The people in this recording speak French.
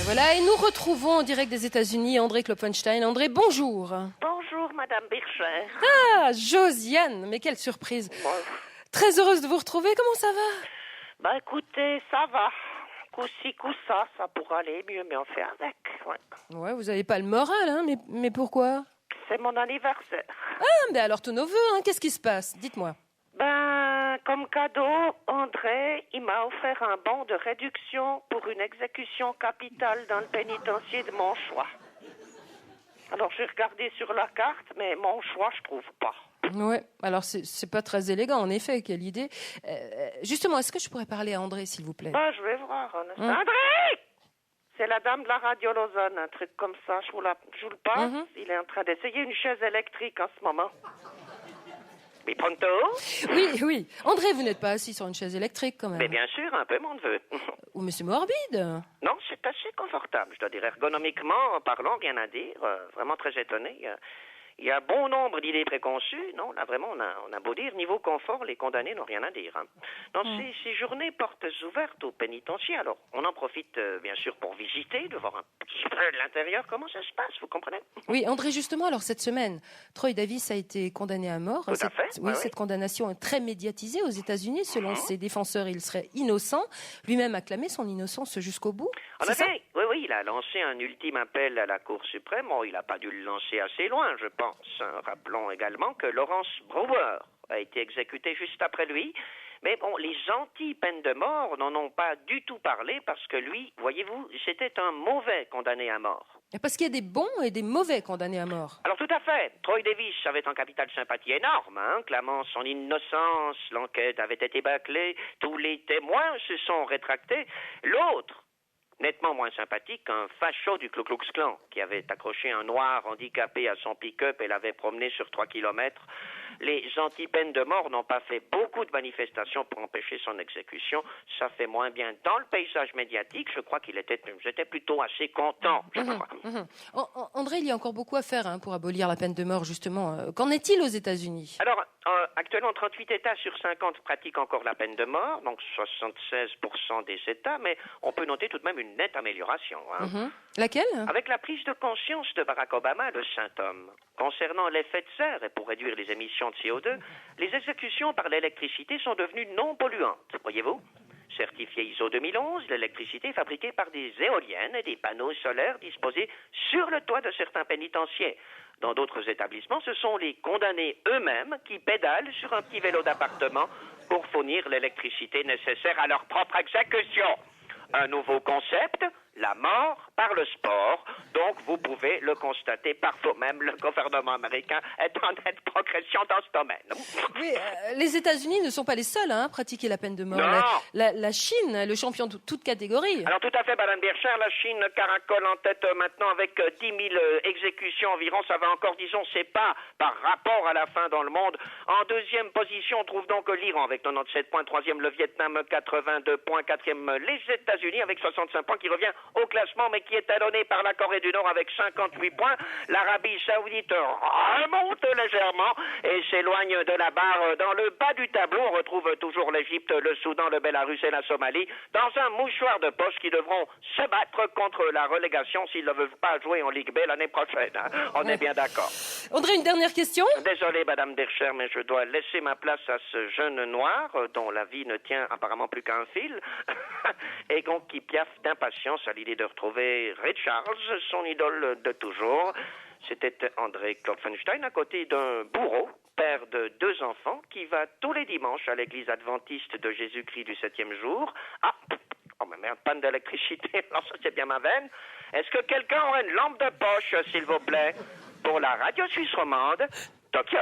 Voilà, et nous retrouvons en direct des États-Unis André Klopfenstein. André, bonjour. Bonjour, Madame Bircher. Ah, Josiane, mais quelle surprise. Très heureuse de vous retrouver, comment ça va? Bah écoutez, ça va. Coup-ci, coup-ça, ça pourra aller mieux, mais on fait avec. Ouais. Ouais, vous n'avez pas le moral, hein, mais pourquoi? C'est mon anniversaire. Ah, mais alors tous nos vœux, hein, qu'est-ce qui se passe? Dites-moi. Ben, comme cadeau, André, il m'a offert un bon de réduction pour une exécution capitale dans le pénitencier de mon choix. Alors j'ai regardé sur la carte, mais mon choix, je trouve pas. Ouais, alors c'est pas très élégant, en effet, quelle idée. Justement, est-ce que je pourrais parler à André, s'il vous plaît? Ben, je vais voir. André! C'est la dame de la radio Lausanne, un truc comme ça, je vous le passe. Il est en train d'essayer une chaise électrique en ce moment. Mais pronto? Oui. André, vous n'êtes pas assis sur une chaise électrique, quand même. Mais bien sûr, un peu mon neveu. Ou mais c'est morbide. Non, c'est assez confortable, je dois dire. Ergonomiquement parlant, rien à dire. Vraiment très étonné. Il y a bon nombre d'idées préconçues. Non, là, vraiment, on a beau dire, niveau confort, les condamnés n'ont rien à dire. Hein. Dans ces journées portes ouvertes au pénitencier, alors on en profite, bien sûr, pour visiter, de voir un petit peu de l'intérieur, comment ça se passe, vous comprenez? Oui, André, justement, alors cette semaine, Troy Davis a été condamné à mort. Tout à fait. Oui, cette condamnation est très médiatisée aux États-Unis. Selon ses défenseurs, il serait innocent. Lui-même a clamé son innocence jusqu'au bout. En effet, oui, il a lancé un ultime appel à la Cour suprême. Oh, il n'a pas dû le lancer assez loin, je pense. Rappelons également que Lawrence Brewer a été exécuté juste après lui. Mais bon, les anti-peine de mort n'en ont pas du tout parlé parce que lui, voyez-vous, c'était un mauvais condamné à mort. Et parce qu'il y a des bons et des mauvais condamnés à mort. Alors tout à fait. Troy Davis avait un capital de sympathie énorme, clamant son innocence. L'enquête avait été bâclée. Tous les témoins se sont rétractés. L'autre, nettement moins sympathique, un facho du Ku Klux Klan qui avait accroché un noir handicapé à son pick-up et l'avait promené sur 3 kilomètres. Les anti-peines de mort n'ont pas fait beaucoup de manifestations pour empêcher son exécution. Ça fait moins bien dans le paysage médiatique. Je crois j'étais plutôt assez content, je crois. André, il y a encore beaucoup à faire pour abolir la peine de mort, justement. Qu'en est-il aux États-Unis? Alors, actuellement, 38 États sur 50 pratiquent encore la peine de mort, donc 76% des États, mais on peut noter tout de même une nette amélioration. Laquelle? Avec la prise de conscience de Barack Obama, le saint homme, concernant l'effet de serre et pour réduire les émissions de CO2, les exécutions par l'électricité sont devenues non polluantes, voyez-vous. Certifiée ISO 2011, l'électricité est fabriquée par des éoliennes et des panneaux solaires disposés sur le toit de certains pénitenciers. Dans d'autres établissements, ce sont les condamnés eux-mêmes qui pédalent sur un petit vélo d'appartement pour fournir l'électricité nécessaire à leur propre exécution. Un nouveau concept, la mort par le sport. Donc, vous pouvez le constater par vous-même. Le gouvernement américain est en nette progression dans ce domaine. Oui, les États-Unis ne sont pas les seuls à pratiquer la peine de mort. Non. La Chine, le champion de toute catégorie. Alors, tout à fait, Madame Bircher, la Chine caracole en tête maintenant avec 10 000 exécutions environ. Ça va encore, disons, c'est pas par rapport à la fin dans le monde. En deuxième position, on trouve donc l'Iran avec 97 points. Troisième, le Vietnam, 82 points. Quatrième, les États-Unis avec 65 points qui revient au classement, mais qui est talonné par la Corée du Nord avec 58 points. L'Arabie Saoudite remonte légèrement et s'éloigne de la barre. Dans le bas du tableau, on retrouve toujours l'Égypte, le Soudan, le Bélarus et la Somalie dans un mouchoir de poche qui devront se battre contre la relégation s'ils ne veulent pas jouer en Ligue B l'année prochaine. On est bien d'accord. André, une dernière question? Désolé, Madame Bircher, mais je dois laisser ma place à ce jeune noir dont la vie ne tient apparemment plus qu'à un fil et donc qui piaffe d'impatience à l'idée de retrouver Ray Charles, son idole de toujours. C'était André Klopfenstein à côté d'un bourreau, père de 2 enfants, qui va tous les dimanches à l'église adventiste de Jésus-Christ du 7e jour. Oh mais merde, panne d'électricité, alors ça c'est bien ma veine. Est-ce que quelqu'un aurait une lampe de poche, s'il vous plaît, pour la radio suisse romande, Tokyo?